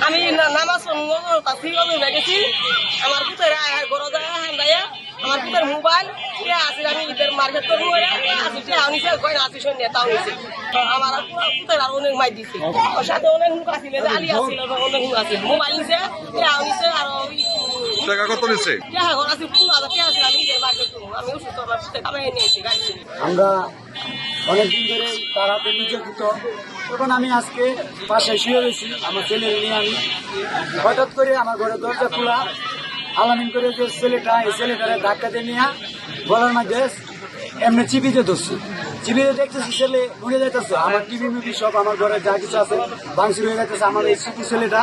আমি নামাজ গেছি আমার পুতের গরো যায় হান্দাইয়া আমার পুতের মোবাইল আসি আমি ঈদের মার্কেট করবো আসি আনিছে গয়না আসি সন্ধ্যা তাও নিছে আমার পুতের আর অনেক মাই দিছে ওর সাথে অনেক হুক আসিল আলি আসিল অনেক হুক আসিল মোবাইল নিছে আনিছে আর টাকা কত নিচ্ছে? ঘর আসি 15,000 টাকা আসিল আমি ঈদের মার্কেট করবো আমি অসুস্থ আমার পুতের কামাই নিয়েছি গাড়ি আমরা অনেকদিন ধরে তার হাতে নির্যাতিত। তখন আমি আজকে বাসায় শুয়ে রয়েছি আমার ছেলে নিয়ে। আমি হঠাৎ করে আমার ঘরের দরজা খোলা আলামিন করে যে ছেলেটা এই ছেলেটারে ধাক্কাতে নিয়ে গলার মধ্যে এমনি চিপিতে ধরছি। চিপিতে দেখতেছি ছেলে উড়ে যাইতেছে, আমার টিভি মিভি সব আমার ঘরে যা কিছু আছে ভাঙচুর হয়ে যাইতেছে। আমার এই ছোট ছেলেটা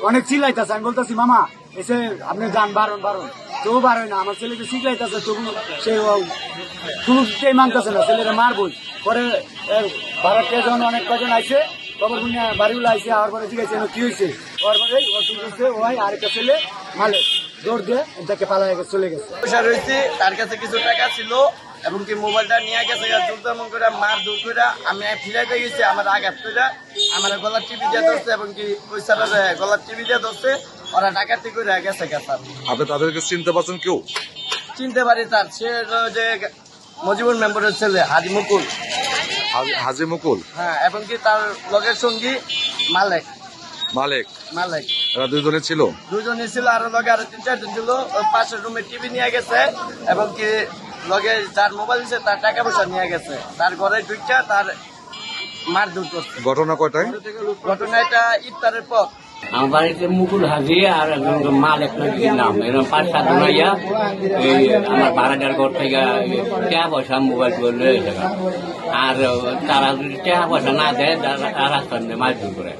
অনেক চিল্লাইতেছে। আমি বলতেছি মামা এসে আপনি যান বারণ বারণ, তবু বারোয় না। আমার ছেলেকে চিল্লাইতেছে তবু সে কেউ মানতেছে না, ছেলেরা মারবই। পরে ভারতকে যখন অনেক কজন আইছে তখন বাড়িগুলো আইসে আর পরে ঠিক আছে কি হয়েছে ওর পরে ও ঠিক হয়েছে ওই আরেকটা ছেলে মালে দৌড় দিয়ে এটাকে পালা চলে গেছে। পয়সা রয়েছে তার কাছে কিছু টাকা ছিল এবং কি মোবাইলটা নিয়ে গেছে জোরদামন করে মার দূর করে আমি ফিরাইতে গেছি আমার আঘাত করে আমার গলার টিভি দিয়ে ধরছে এবং কি ওই স্যারের গলার টিভি দিয়ে ধরছে। ওরা ডাকাতি করে গেছে গেছে। আপনি তাদেরকে চিনতে পারছেন কেউ? চিনতে পারি তার সে যে মজিবুর মেম্বারের ছেলে হাজি মুকুল। হাজি মুকুল? হ্যাঁ, এবং কি তার লগের সঙ্গী মালেক। মালেক? মালেক এরা দুজনে ছিল? দুজনে ছিল, আরো লগে আরো 3-4 জন ছিল। পাশের রুমে টিভি নিয়ে গেছে এবং কি লগে যার মোবাইল দিচ্ছে তার টাকা পয়সা নিয়ে গেছে। তার ঘরে ঢুকটা তার মারধর করছে। ঘটনা কয়টায়? ঘটনা এটা ইফতারের পর। আমার বাড়িতে মুকুল হাজি আর মালেক নাম এরকম 5-7 জন আইয়া এই আমার ভাড়াটার ঘর থেকে টাকা পয়সা মোবাইল করলে আর তারা যদি টাকা পয়সা না দেয় রাস্তার মারধর করে।